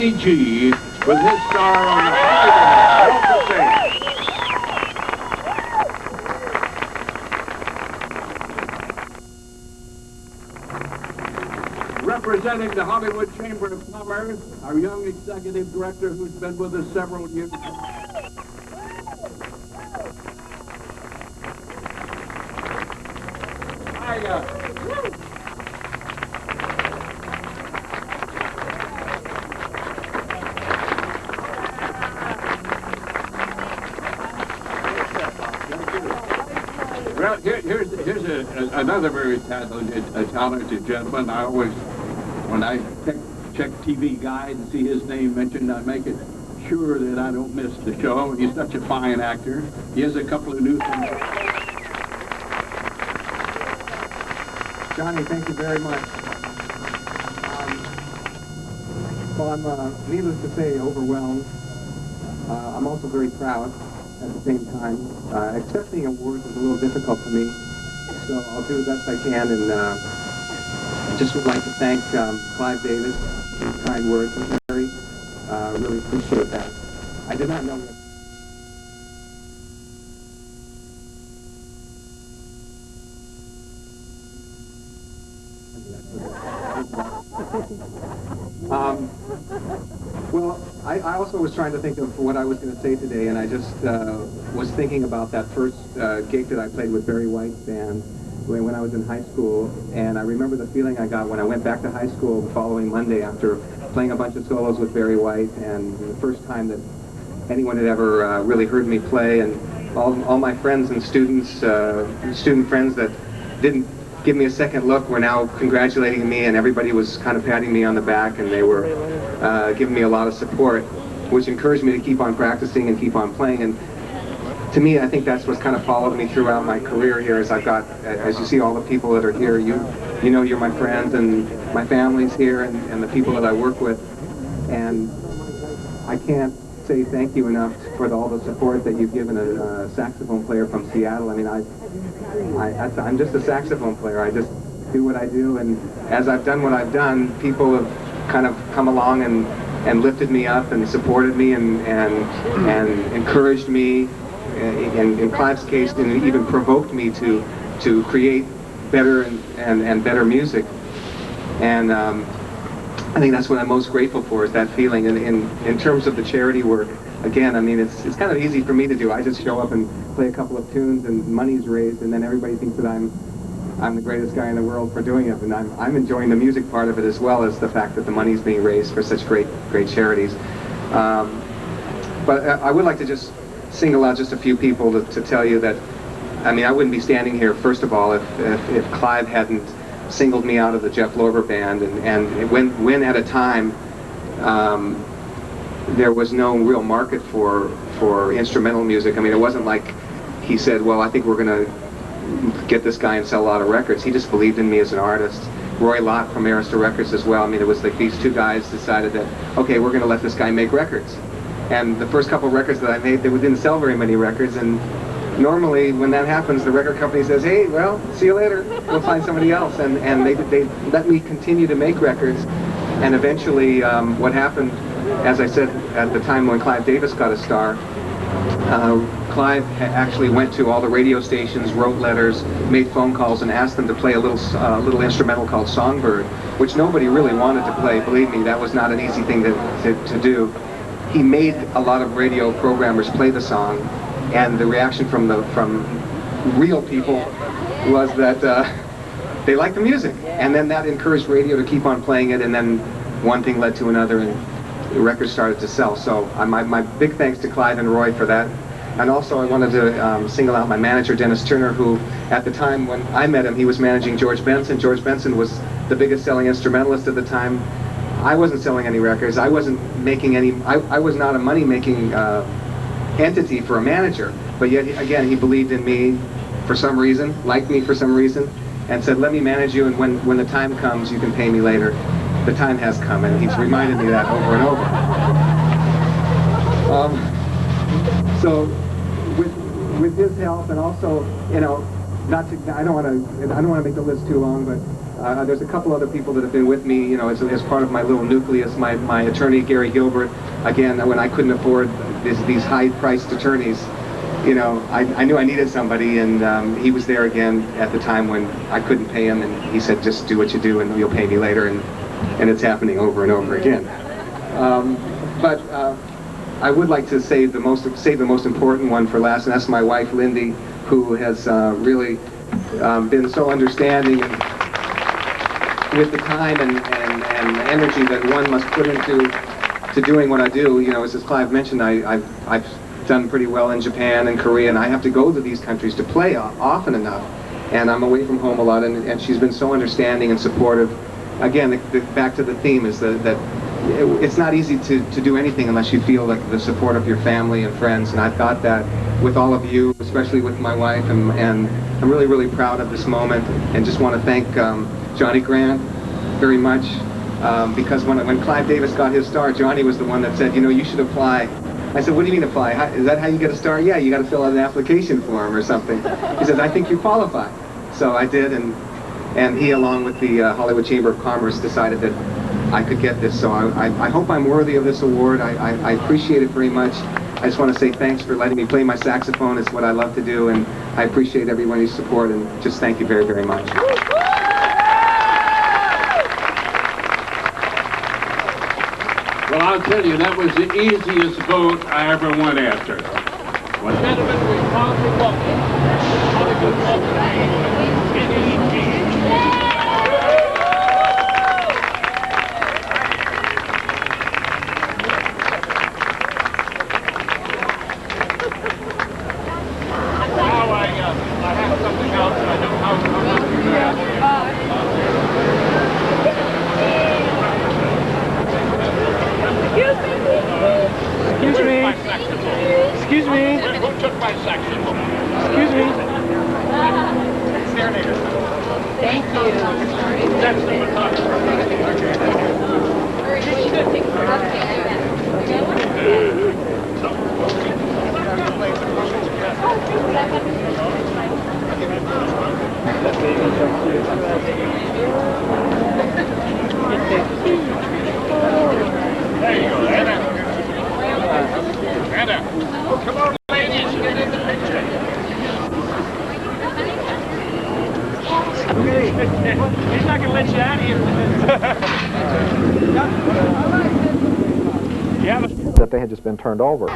G with his star on the Hollywood Walk of Fame. Representing the Hollywood Chamber of Commerce, our young executive director who's been with us several years. Well, here's another very talented gentleman. I always, when I check TV Guide and see his name mentioned, I make it sure that I don't miss the show. He's such a fine actor. He has a couple of new things. Johnny, thank you very much. Well, I'm needless to say, overwhelmed. I'm also very proud at the same time. Accepting awards is a little difficult for me, so I'll do the best I can, and just would like to thank Clive Davis for his kind words. Really appreciate that. I did not know that. Well, I also was trying to think of what I was going to say today, and I just was thinking about that first gig that I played with Barry White's band when I was in high school, and I remember the feeling I got when I went back to high school the following Monday after playing a bunch of solos with Barry White, and the first time that anyone had ever really heard me play, and all my friends and students, student friends that didn't give me a second look were now congratulating me, and everybody was kind of patting me on the back, and they were giving me a lot of support, which encouraged me to keep on practicing and keep on playing. And to me, I think that's what's kind of followed me throughout my career here, is I've got, as you see all the people that are here, you know you're my friends, and my family's here, and the people that I work with, and I can't say thank you enough for all the support that you've given a saxophone player from Seattle. I mean, I'm just a saxophone player. I just do what I do, and as I've done what I've done, people have kind of come along and lifted me up and supported me and encouraged me, in Clive's case, and even provoked me to create better and better music. And I think that's what I'm most grateful for, is that feeling. And in terms of the charity work, again, I mean, it's kind of easy for me to do. I just show up and play a couple of tunes, and money's raised, and then everybody thinks that I'm the greatest guy in the world for doing it. And I'm enjoying the music part of it, as well as the fact that the money's being raised for such great charities. But I would like to just single out just a few people to tell you that, I mean, I wouldn't be standing here, first of all, if Clive hadn't singled me out of the Jeff Lorber Band, and when at a time there was no real market for instrumental music. I mean, it wasn't like he said, well, I think we're going to get this guy and sell a lot of records. He just believed in me as an artist. Roy Lott from Arista Records as well. I mean, it was like these two guys decided that, okay, we're going to let this guy make records. And the first couple of records that I made, they didn't sell very many records, and normally when that happens, the record company says, hey, well, see you later, we'll find somebody else. And they let me continue to make records, and eventually what happened, as I said, at the time when Clive Davis got a star, Clive actually went to all the radio stations, wrote letters, made phone calls, and asked them to play a little instrumental called Songbird, which nobody really wanted to play. Believe me, that was not an easy thing to do. He made a lot of radio programmers play the song, and the reaction from real people was that they liked the music, and then that encouraged radio to keep on playing it, and then one thing led to another, and the record started to sell. So my big thanks to Clive and Roy for that. And also I wanted to single out my manager, Dennis Turner, who at the time when I met him, he was managing George Benson. George Benson was the biggest selling instrumentalist at the time. I wasn't selling any records. I wasn't making any, I was not a money-making entity for a manager. But yet, again, he believed in me for some reason, liked me for some reason, and said, let me manage you, and when the time comes, you can pay me later. The time has come, and he's reminded me that over and over. So, with his help, and also, you know, I don't want to make the list too long, but There's a couple other people that have been with me, you know, as part of my little nucleus. My attorney, Gary Gilbert, again, when I couldn't afford these high-priced attorneys, you know, I knew I needed somebody, and he was there again at the time when I couldn't pay him, and he said, just do what you do and you'll pay me later, and it's happening over and over again. But I would like to save the most important one for last, and that's my wife, Lindy, who has really been so understanding and with the time and energy that one must put into doing what I do. You know, as Clive mentioned, I've done pretty well in Japan and Korea, and I have to go to these countries to play often enough, and I'm away from home a lot, and she's been so understanding and supportive. Again, back to the theme is that it's not easy to do anything unless you feel like the support of your family and friends, and I've got that with all of you, especially with my wife, and I'm really, really proud of this moment, and just want to thank Johnny Grant very much, because when Clive Davis got his star, Johnny was the one that said, you know, you should apply. I said, what do you mean apply? Is that how you get a star? Yeah, you got to fill out an application form or something. He says, I think you qualify. So I did, and he, along with the Hollywood Chamber of Commerce, decided that I could get this. So I hope I'm worthy of this award. I appreciate it very much. I just want to say thanks for letting me play my saxophone. It's what I love to do, and I appreciate everybody's support, and just thank you very, very much. Well, I'll tell you, that was the easiest vote I ever went after. Well, gentlemen, we proudly welcome Hollywood Walk of Fame, N.E.G. Now I have something else. I know how to do that. Excuse me. Excuse me. Who took my saxophone? Excuse me. Thank you. That's the photographer. There you go, Anna. Anna, come on, ladies, get in the picture. He's not going to let you out here. That they had just been turned over.